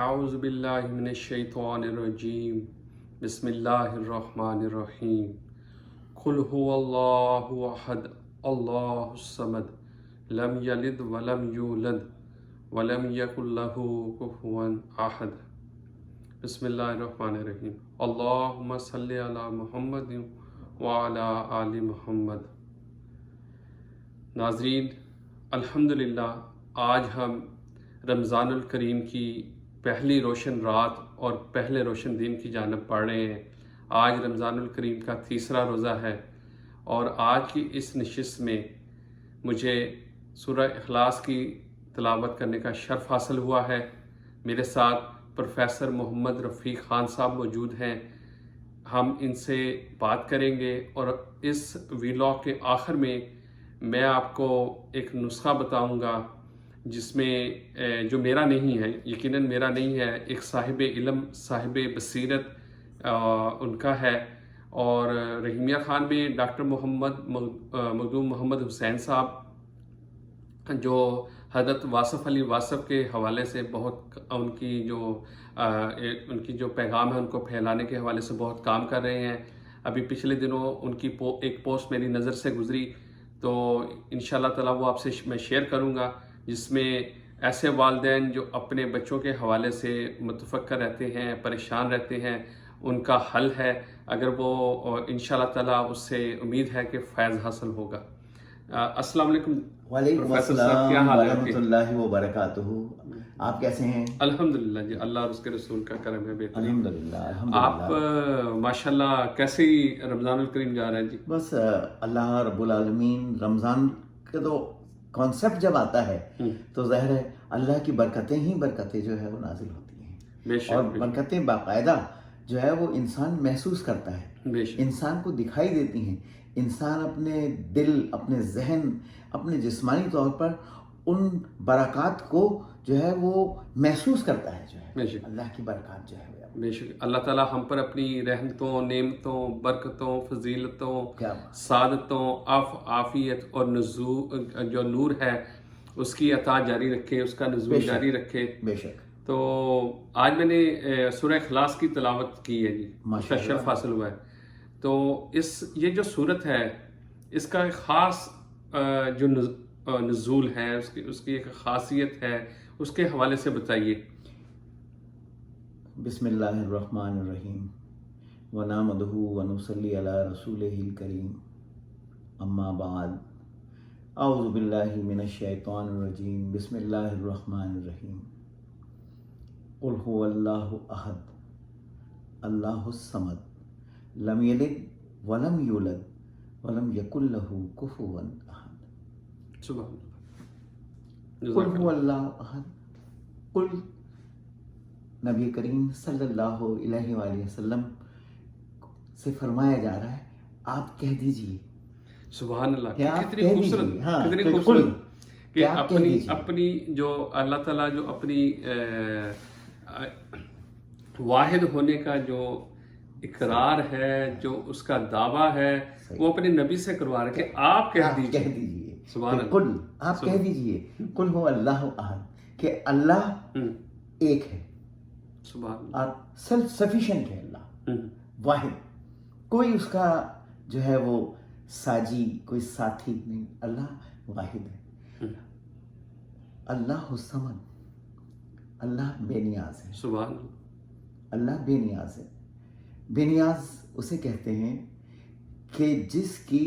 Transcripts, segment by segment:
اعوذ باللہ من الشیطان الرجیم بسم اللہ الرحمن الرحیم قل هو اللہ احد اللہ الصمد لم یلد ولم یولد ولم یکن لہ کفوا احد بسم اللہ الرحمن الرحیم اللہم صلی علی محمد وعلی آل محمد۔ ناظرین، الحمدللہ آج ہم رمضان الکریم کی پہلی روشن رات اور پہلے روشن دن کی جانب پڑھ رہے ہیں۔ آج رمضان الکریم کا تیسرا روزہ ہے اور آج کی اس نشست میں مجھے سورہ اخلاص کی تلاوت کرنے کا شرف حاصل ہوا ہے۔ میرے ساتھ پروفیسر محمد رفیق خان صاحب موجود ہیں۔ ہم ان سے بات کریں گے اور اس ویلاگ کے آخر میں آپ کو ایک نسخہ بتاؤں گا جس میں جو میرا نہیں ہے، یقیناً میرا نہیں ہے، ایک صاحب علم صاحب بصیرت ان کا ہے، اور رحیمیہ خان میں ڈاکٹر مخدوم محمد حسین صاحب جو حضرت واصف علی واصف کے حوالے سے بہت ان کی جو پیغام ہے ان کو پھیلانے کے حوالے سے بہت کام کر رہے ہیں۔ ابھی پچھلے دنوں ان کی ایک پوسٹ میری نظر سے گزری، تو انشاءاللہ تعالیٰ وہ آپ سے میں شیئر کروں گا، جس میں ایسے والدین جو اپنے بچوں کے حوالے سے متفکر رہتے ہیں، پریشان رہتے ہیں، ان کا حل ہے۔ اگر وہ انشاءاللہ تعالیٰ اس سے امید ہے کہ فیض حاصل ہوگا۔ السلام علیکم وعلیکم السلام ورحمۃ اللہ وبرکاتہ۔ آپ کیسے ہیں؟ الحمدللہ جی، اللہ اور اس کے رسول کا کرم ہے بہتر۔ الحمدللہ آپ ماشاءاللہ کیسے رمضان الکریم جا رہے ہیں جی؟ بس اللہ رب العالمین، رمضان کا تو کانسیپٹ جب آتا ہے تو ظاہر ہے اللہ کی برکتیں ہی برکتیں جو ہے وہ نازل ہوتی ہیں، اور برکتیں باقاعدہ جو ہے وہ انسان محسوس کرتا ہے، انسان کو دکھائی دیتی ہیں۔ انسان اپنے دل، اپنے ذہن، اپنے جسمانی طور پر ان برکات کو جو ہے وہ محسوس کرتا ہے، جو ہے اللہ کی برکات جو ہے۔ بے شک اللہ تعالیٰ ہم پر اپنی رحمتوں، نعمتوں، برکتوں، فضیلتوں، سعادتوں، عافیت اور جو نور ہے اس کی عطا جاری رکھے، اس کا نزول جاری رکھے۔ بے شک۔ تو آج میں نے سورہ اخلاص کی تلاوت کی ہے جی، اس کا شرف حاصل ہوا ہے۔ تو یہ جو صورت ہے اس کا ایک خاص جو نزول ہے، اس کی ایک خاصیت ہے، اس کے حوالے سے بتائیے۔ بسم اللہ الرحمن الرحیم ونحمدہ ونصلی علی رسولہ الکریم، اما بعد، اعوذ باللہ من الشیطان الرجیم، بسم اللہ الرحمن الرحیم، قل هو اللہ احد اللہ الصمد لم یلد ولم یولد ولم یکن لہ کفوا احد۔ سبحان اللہ۔ قل هو اللہ احد، قل نبی کریم صلی اللہ علیہ وآلہ وسلم سے فرمایا جا رہا ہے آپ کہہ دیجئے۔ سبحان اللہ، کتنی خوبصورت، کتنی خوبصورت کہ اپنی جو اللہ تعالیٰ جو اپنی واحد ہونے کا جو اقرار ہے، جو اس کا دعویٰ ہے، وہ اپنے نبی سے کروا رہے کہ آپ کہہ دیجئے۔ سبحان اللہ، قل آپ کہہ دیجئے، قل هو اللہ احد، کہ اللہ ایک ہے اور سیلف سفیشینٹ ہے، اللہ واحد، کوئی اس کا جو ہے وہ ساجی، کوئی ساتھی نہیں، اللہ واحد ہے۔ اللہ الصمد، اللہ بے نیاز ہے۔ سبحان اللہ، اللہ بے نیاز ہے۔ بے نیاز اسے کہتے ہیں کہ جس کی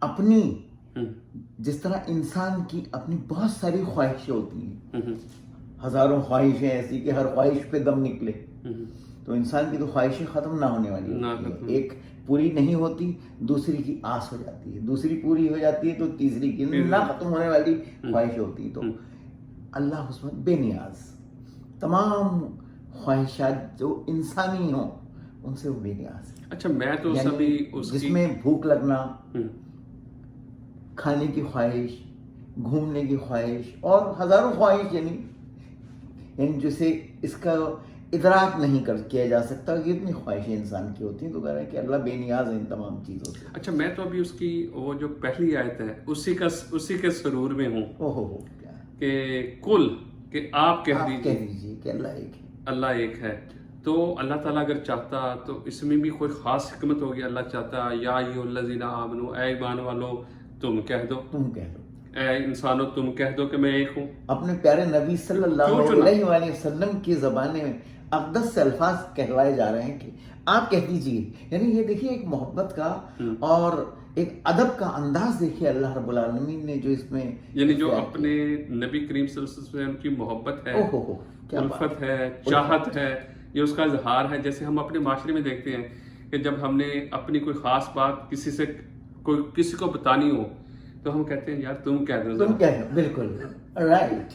اپنی، جس طرح انسان کی اپنی بہت ساری خواہشیں ہوتی ہیں، ہزاروں خواہشیں ایسی کہ ہر خواہش پہ دم نکلے، تو انسان کی تو خواہشیں ختم نہ ہونے والی ہوتی ہیں، ایک پوری نہیں ہوتی دوسری کی آس ہو جاتی ہے، دوسری پوری ہو جاتی ہے تو تیسری کی نہ ختم ہونے والی خواہش ہوتی ہے۔ تو اللہ اس میں بے نیاز، تمام خواہشات جو انسانی ہوں ان سے وہ بے نیاز ہے۔ اچھا، میں تو سبھی جس میں بھوک لگنا، کھانے کی خواہش، گھومنے کی خواہش اور ہزاروں خواہش، یعنی جسے اس کا ادراک نہیں کیا جا سکتا کہ اتنی خواہشیں انسان کی ہوتی ہیں، تو کہہ رہے ہیں کہ اللہ بے نیاز ہے ان تمام چیزوں سے۔ اچھا، میں تو ابھی اس کی وہ جو پہلی آیت ہے اسی کے سرور میں ہوں اوہ کہ کل، کہ آپ کہہ دیجیے کہ اللہ ایک ہے۔ اللہ ایک ہے. تو اللہ تعالیٰ اگر چاہتا تو اس میں بھی کوئی خاص حکمت ہوگی. اللہ چاہتا یا ایھا الذین آمنو، اے ایمان والو تم کہہ دو، تم کہہ دو، اے انسانوں تم کہہ دو کہ میں ایک ہوں. اپنے پیارے نبی صلی اللہ کیوں چنا؟ علیہ وآلہ وسلم کی زبان میں اقدس سے الفاظ کہلوائے جا رہے ہیں کہ آپ کہہ دیجئے. یعنی یہ دیکھیے ایک محبت کا اور ایک ادب کا انداز دیکھیے اللہ رب العالمین نے جو اس میں یعنی جو اپنے نبی کریم صلی اللہ علیہ وسلم کی محبت ہے، کیا بات. الفت ہے، چاہت ہے، یہ اس کا اظہار ہے. جیسے ہم اپنے معاشرے میں دیکھتے ہیں کہ جب ہم نے اپنی کوئی خاص بات کسی کو بتانی ہو تو ہم کہتے ہیں یار تم کہہ دو. تم کہہ دو، بالکل رائٹ.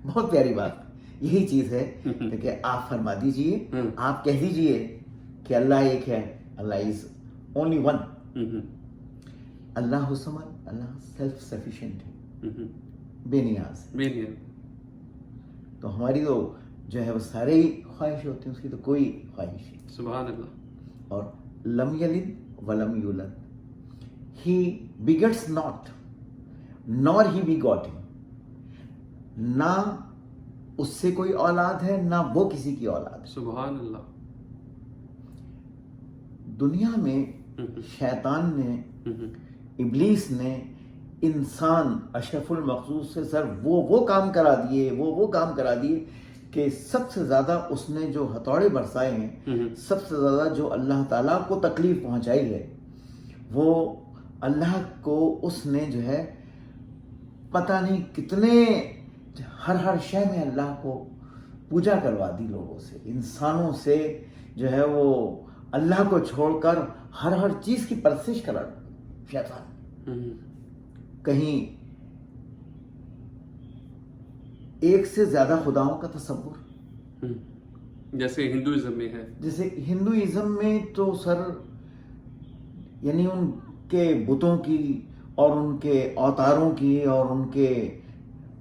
بہت پیاری بات یہی چیز ہے کہ آپ فرما دیجئے، آپ کہہ دیجئے کہ اللہ ایک ہے. اللہ is only one. Allah al Samad, Allah self sufficient ہے، بے نیاز. تو ہماری تو جو ہے وہ سارے ہی خواہش ہوتی ہیں، اس کی تو کوئی خواہش نہیں. سبحان اللہ. اور لم یلد ولم یولد، ہی begets not nor he begot him. نہ اس سے کوئی اولاد ہے نہ وہ کسی کی اولاد ہے. سبحان اللہ. دنیا میں شیطان نے، ابلیس نے انسان اشرف المخلوق سے سر وہ کام کرا دیے کہ سب سے زیادہ اس نے جو ہتھوڑے برسائے ہیں، سب سے زیادہ جو اللہ تعالیٰ کو تکلیف پہنچائی ہے، وہ اللہ کو اس نے جو ہے پتہ نہیں کتنے ہر شے میں اللہ کو پوجا کروا دی لوگوں سے، انسانوں سے جو ہے وہ اللہ کو چھوڑ کر ہر چیز کی پرستش کرا شیطان. کہیں ایک سے زیادہ خداؤں کا تصور، جیسے ہندوازم میں ہے. جیسے ہندوازم میں تو سر یعنی ان کے بتوں کی اور ان کے اوتاروں کی اور ان کے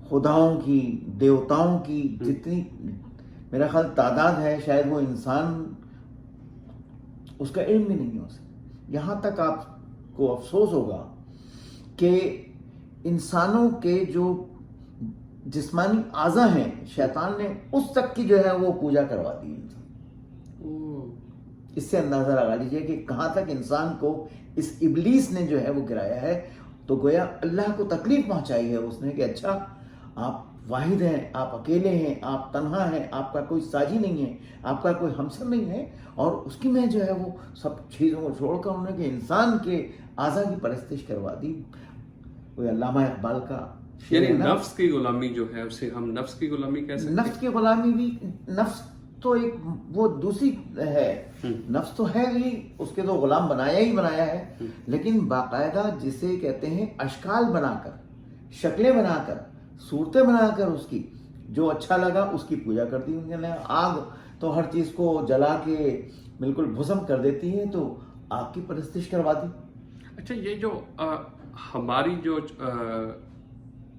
خداؤں کی، دیوتاؤں کی جتنی میرا خیال تعداد ہے، شاید وہ انسان اس کا علم بھی نہیں ہو سکتا. یہاں تک آپ کو افسوس ہوگا کہ انسانوں کے جو جسمانی اعضاء ہیں، شیطان نے اس تک کی جو ہے وہ پوجا کروا دی انسان. اس سے اندازہ لگا لیجیے کہ کہاں تک انسان کو اس ابلیس نے جو ہے وہ گرایا ہے. تو گویا اللہ کو تکلیف پہنچائی ہے اس نے کہ اچھا آپ واحد ہیں، آپ اکیلے ہیں، آپ تنہا ہیں، آپ کا کوئی ساجی نہیں ہے، آپ کا کوئی ہمسر نہیں ہے. اور اس کی میں جو ہے وہ سب چیزوں کو چھوڑ کر انہوں نے کہ انسان کے اعضاء کی پرستش کروا دی. کوئی علامہ اقبال کا یعنی نفس کی غلامی جو ہے اسے ہم نفس کی غلامی کہہ سکتے ہیں. نفس کی غلامی بھی، نفس تو ایک وہ دوسری ہے، نفس تو ہے ہی، اس کے تو غلام بنایا ہے، لیکن باقاعدہ جسے کہتے ہیں اشکال بنا کر، شکلیں بنا کر، صورتیں بنا کر اس کی جو اچھا لگا اس کی پوجا کرتی ہوں. یعنی آگ تو ہر چیز کو جلا کے بالکل بھسم کر دیتی ہے، تو آگ کی پرستش کروا دی. اچھا یہ جو ہماری جو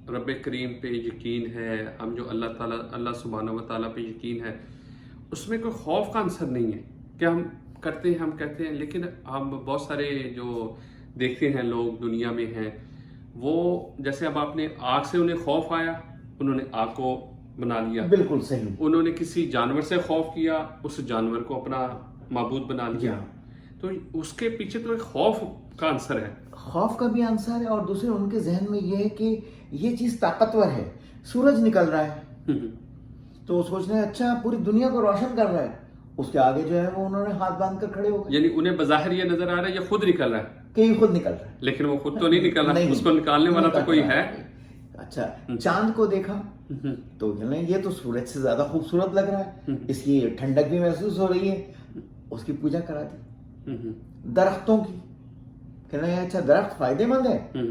رب کریم پہ یقین ہے، ہم جو اللہ سبحانہ و تعالیٰ پہ یقین ہے، اس میں کوئی خوف کا عنصر نہیں ہے کہ ہم کرتے ہیں، ہم کہتے ہیں، لیکن ہم بہت سارے جو دیکھتے ہیں لوگ دنیا میں ہیں، وہ جیسے اب آپ نے آگ سے انہیں خوف آیا، انہوں نے آگ کو بنا لیا. بالکل صحیح. انہوں نے کسی جانور سے خوف کیا، اس جانور کو اپنا معبود بنا لیا. تو اس کے پیچھے تو ایک خوف کا عنصر ہے. خوف کا بھی عنصر ہے، اور دوسرے ان کے ذہن میں یہ ہے کہ یہ چیز طاقتور ہے. سورج نکل رہا ہے تو سوچ رہے ہیں اچھا پوری دنیا کو روشن کر رہا ہے، اس کے آگے جو ہے وہ انہوں نے ہاتھ باندھ کر کھڑے ہو گئے. یعنی انہیں بظاہر یہ نظر آ رہا ہے یہ خود نکل رہا ہے، کہ یہ خود نکل رہا ہے، لیکن وہ خود تو نہیں نکل رہا، اس کو نکالنے والا تو کوئی ہے. اچھا چاند کو دیکھا تو یہ تو سورج سے زیادہ خوبصورت لگ رہا ہے، اس کی ٹھنڈک بھی محسوس ہو رہی ہے، اس کی پوجا کرا دی. درختوں کی کہنا ہے اچھا درخت فائدے مند ہے،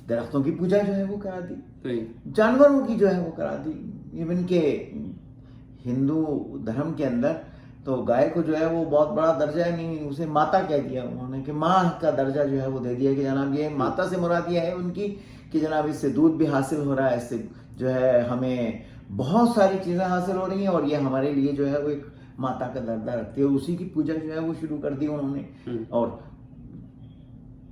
درختوں کی پوجا جو ہے وہ کرا دی. جانوروں کی جو ہے وہ کرا دی. ایون کہ ہندو دھرم کے اندر تو گائے کو جو ہے وہ بہت بڑا درجہ ہے، نہیں اسے ماتا کہہ دیا انہوں نے، کہ ماں کا درجہ جو ہے وہ دے دیا کہ جناب یہ ماتا سے مراد یہ ہے ان کی کہ جناب اس سے دودھ بھی حاصل ہو رہا ہے، اس سے جو ہے ہمیں بہت ساری چیزیں حاصل ہو رہی ہیں، اور یہ ہمارے لیے جو ہے وہ ایک ماتا کا درجہ رکھتی ہے. اسی کی پوجا جو ہے وہ شروع کر دی انہوں نے. اور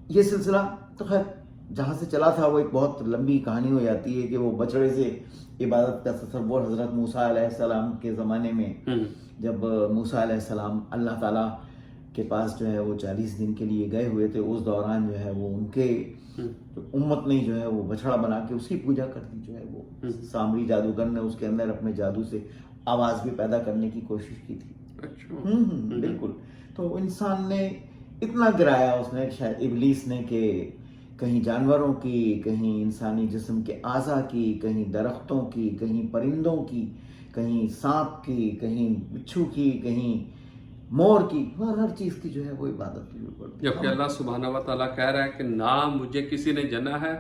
یہ سلسلہ تو خیر جہاں سے چلا تھا وہ ایک بہت لمبی کہانی ہو جاتی ہے کہ وہ بچڑے سے عبادت کا تصور حضرت موسیٰ علیہ السلام کے زمانے میں جب موسیٰ علیہ السلام اللہ تعالیٰ کے پاس جو ہے وہ 40 دن کے لیے گئے ہوئے تھے، اس دوران جو ہے وہ ان کے امت نے جو ہے وہ بچڑا بنا کے اس کی پوجا کر دی، جو ہے وہ سامری جادوگر نے اس کے اندر اپنے جادو سے آواز بھی پیدا کرنے کی کوشش کی تھی۔ بالکل۔ تو انسان نے اتنا گرایا اس نے، شاید ابلیس نے، کہ کہیں جانوروں کی، کہیں انسانی جسم کے اعضاء کی، کہیں درختوں کی، کہیں پرندوں کی، کہیں سانپ کی، کہیں بچھو کی، کہیں مور کی، ہر چیز کی جو ہے وہ عبادت کی پڑتی۔ جبکہ اللہ سبحانہ و تعالیٰ کہہ رہا ہے کہ نہ مجھے کسی نے جنا ہے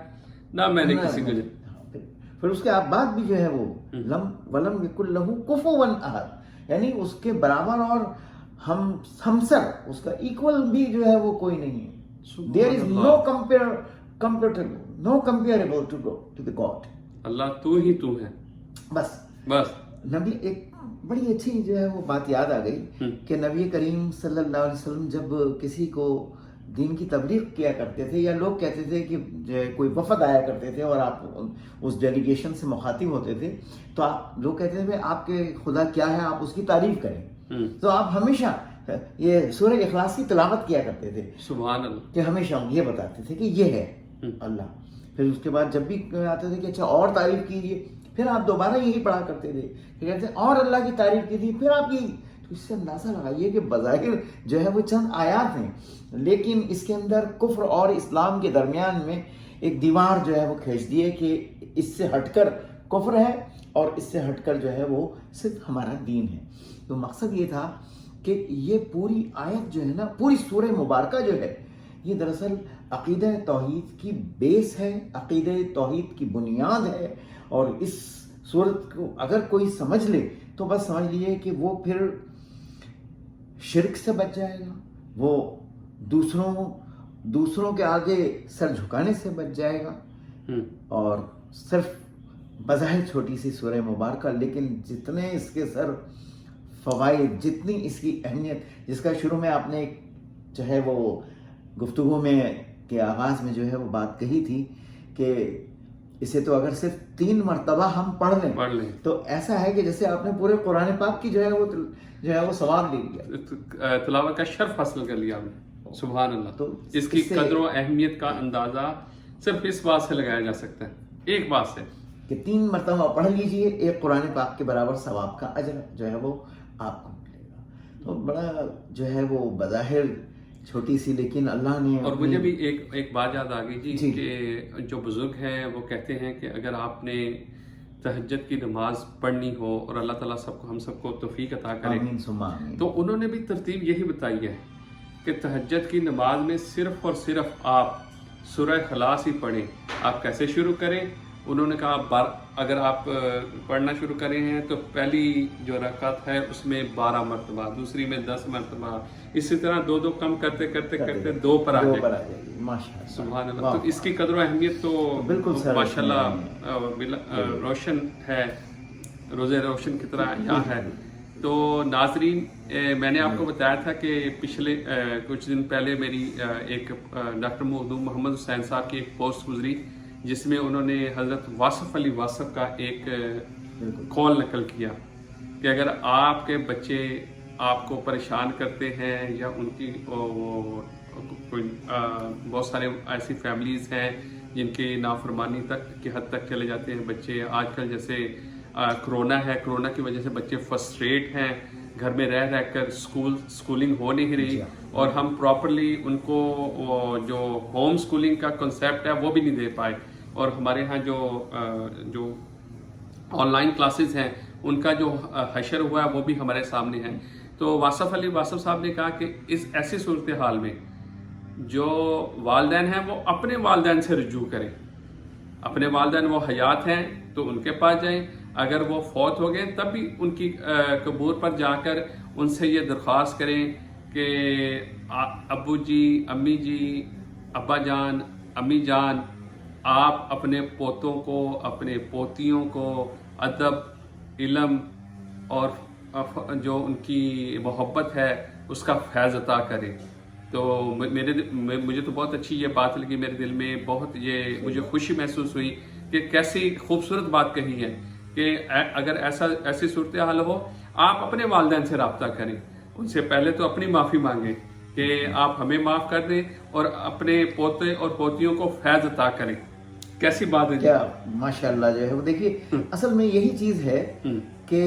نہ میں نے کسی کو جنا۔ پھر اس کے بعد بھی جو ہے وہ وَلَمْ يَكُنْ لَهُ كُفُوًا أَحَدٌ، یعنی اس کے برابر اور ہمسر، اس کا ایکول بھی جو ہے وہ کوئی نہیں ہے۔ There is no comparable to the God۔ اللہ تو ہی تو ہے، بس۔ نبی ایک بڑی اچھی جو ہے وہ بات یاد آ گئی کہ نبی کریم صلی اللہ علیہ وسلم جب کسی کو دین کی تبلیغ کیا کرتے تھے، یا لوگ کہتے تھے کہ جو کوئی وفد آیا کرتے تھے اور آپ اس ڈیلیگیشن سے مخاطب ہوتے تھے، تو آپ لوگ کہتے تھے آپ کے خدا کیا ہے، آپ اس کی تعریف کریں، تو آپ ہمیشہ یہ سورہ اخلاص کی تلاوت کیا کرتے تھے، سبحان اللہ، کہ ہمیشہ یہ بتاتے تھے کہ یہ ہے اللہ۔ پھر اس کے بعد جب بھی آتے تھے کہ اچھا اور تعریف کیجیے، پھر آپ دوبارہ یہی پڑھا کرتے تھے کہ کہتے ہیں اور اللہ کی تعریف کی تھی، پھر آپ یہی۔ تو اس سے اندازہ لگائیے کہ بظاہر جو ہے وہ چند آیات ہیں، لیکن اس کے اندر کفر اور اسلام کے درمیان میں ایک دیوار جو ہے وہ کھینچ دی ہے کہ اس سے ہٹ کر کفر ہے اور اس سے ہٹ کر جو ہے وہ صرف ہمارا دین ہے۔ تو مقصد یہ تھا کہ یہ پوری آیت جو ہے نا، پوری سورہ مبارکہ جو ہے، یہ دراصل عقیدہ توحید کی بیس ہے، عقیدہ توحید کی بنیاد ہے، اور اس صورت کو اگر کوئی سمجھ لے تو بس سمجھ لیے کہ وہ پھر شرک سے بچ جائے گا، وہ دوسروں کے آگے سر جھکانے سے بچ جائے گا، اور صرف بظاہر چھوٹی سی سورہ مبارکہ، لیکن جتنے اس کے سر فوائد، جتنی اس کی اہمیت، جس کا شروع میں آپ نے جو ہے وہ گفتگو میں کے آغاز میں جو ہے وہ بات کہی تھی کہ اسے تو اگر صرف 3 مرتبہ ہم پڑھ لیں تو ایسا ہے کہ جیسے آپ نے پورے قرآن پاک کی جو ہے وہ ثواب لے لیا، تلاوت کا شرف حاصل کر لیا ہم نے۔ سبحان اللہ۔ تو اس کی قدر و اہمیت کا اندازہ صرف اس بات سے لگایا جا سکتا ہے، ایک بات سے، کہ 3 مرتبہ پڑھ لیجئے، ایک قرآن پاک کے برابر ثواب کا اجر جو ہے وہ آپ کو ملے گا۔ تو بڑا جو ہے وہ بظاہر چھوٹی سی، لیکن اللہ نے، اور مجھے بھی ایک بات یاد آ گئی جی کہ جو بزرگ ہیں وہ کہتے ہیں کہ اگر آپ نے تہجد کی نماز پڑھنی ہو اور اللہ تعالیٰ ہم سب کو توفیق عطا کرے، تو انہوں نے بھی ترتیب یہی بتائی ہے کہ تہجد کی نماز میں صرف اور صرف آپ سورہ اخلاص ہی پڑھیں۔ آپ کیسے شروع کریں؟ انہوں نے کہا اگر آپ پڑھنا شروع کرے ہیں تو پہلی جو رکعت ہے اس میں 12 مرتبہ، دوسری میں 10 مرتبہ، اسی طرح 2 کم کرتے 2 پر آ جائے۔ سبحان اللہ۔ تو اس کی قدر و اہمیت تو ماشاءاللہ روشن ہے، روزے روشن کی طرح یہاں ہے۔ تو ناظرین، میں نے آپ کو بتایا تھا کہ پچھلے کچھ دن پہلے میری ایک ڈاکٹر محمد حسین صاحب کی ایک پوسٹ گزری، جس میں انہوں نے حضرت واصف علی واصف کا ایک قول نقل کیا کہ اگر آپ کے بچے آپ کو پریشان کرتے ہیں، یا ان کی بہت سارے ایسی فیملیز ہیں جن کی نافرمانی تک کی حد تک چلے جاتے ہیں بچے، آج کل جیسے کرونا ہے، کرونا کی وجہ سے بچے فرسٹریٹ ہیں، گھر میں رہ کر سکولنگ ہو نہیں رہی، اور ہم پراپرلی ان کو جو ہوم سکولنگ کا کنسیپٹ ہے وہ بھی نہیں دے پائے، اور ہمارے ہاں جو آن لائن کلاسز ہیں ان کا جو حشر ہوا ہے وہ بھی ہمارے سامنے ہے۔ تو واصف علی واصف صاحب نے کہا کہ اس ایسی صورتحال میں جو والدین ہیں وہ اپنے والدین سے رجوع کریں، اپنے والدین وہ حیات ہیں تو ان کے پاس جائیں، اگر وہ فوت ہو گئے تب بھی ان کی قبور پر جا کر ان سے یہ درخواست کریں کہ ابو جی، امی جی، ابا جان، امی جان، آپ اپنے پوتوں کو، اپنے پوتیوں کو ادب، علم اور جو ان کی محبت ہے اس کا فیض عطا کریں، تو مجھے تو بہت اچھی یہ بات لگی، میرے دل میں بہت یہ مجھے خوشی محسوس ہوئی کہ کیسی خوبصورت بات کہی ہے کہ اگر ایسی صورتحال ہو آپ اپنے والدین سے رابطہ کریں، ان سے پہلے تو اپنی معافی مانگیں کہ آپ ہمیں معاف کر دیں اور اپنے پوتے اور پوتیوں کو فیض عطا کریں. کیسی بات ہے کیا ماشاء اللہ جو ہے وہ دیکھیے اصل میں یہی چیز ہے کہ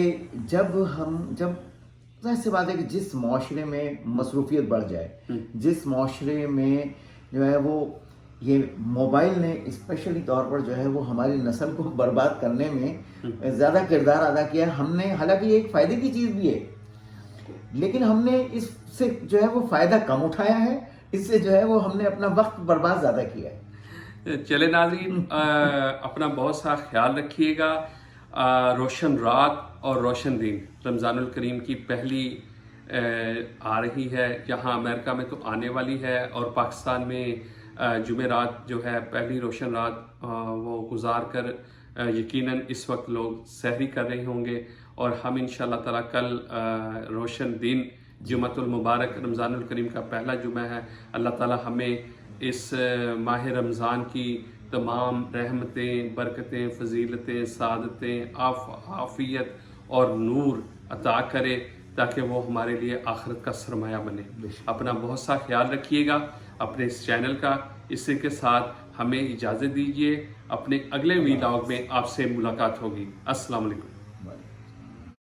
جب ظاہر سی بات ہے کہ جس معاشرے میں مصروفیت بڑھ جائے، جس معاشرے میں جو ہے وہ یہ موبائل نے اسپیشلی طور پر جو ہے وہ ہماری نسل کو برباد کرنے میں زیادہ کردار ادا کیا. ہم نے حالانکہ یہ ایک فائدے کی چیز بھی ہے لیکن ہم نے اس سے جو ہے وہ فائدہ کم اٹھایا ہے، اس سے جو ہے وہ ہم نے اپنا وقت برباد زیادہ کیا ہے. چلے ناظرین، اپنا بہت سا خیال رکھیے گا. روشن رات اور روشن دن رمضان الکریم کی پہلی آ رہی ہے. یہاں امریکہ میں تو آنے والی ہے اور پاکستان میں جمعرات جو ہے پہلی روشن رات وہ گزار کر یقیناً اس وقت لوگ سحری کر رہے ہوں گے، اور ہم انشاءاللہ تعالیٰ کل روشن دن جمعۃ المبارک رمضان الکریم کا پہلا جمعہ ہے. اللہ تعالیٰ ہمیں اس ماہ رمضان کی تمام رحمتیں، برکتیں، فضیلتیں، سعادتیں، عافیت اور نور عطا کرے تاکہ وہ ہمارے لیے آخرت کا سرمایہ بنے. اپنا بہت سا خیال رکھیے گا اپنے اس چینل کا. اسی کے ساتھ ہمیں اجازت دیجیے، اپنے اگلے ویلاگ میں آپ سے ملاقات ہوگی. السلام علیکم.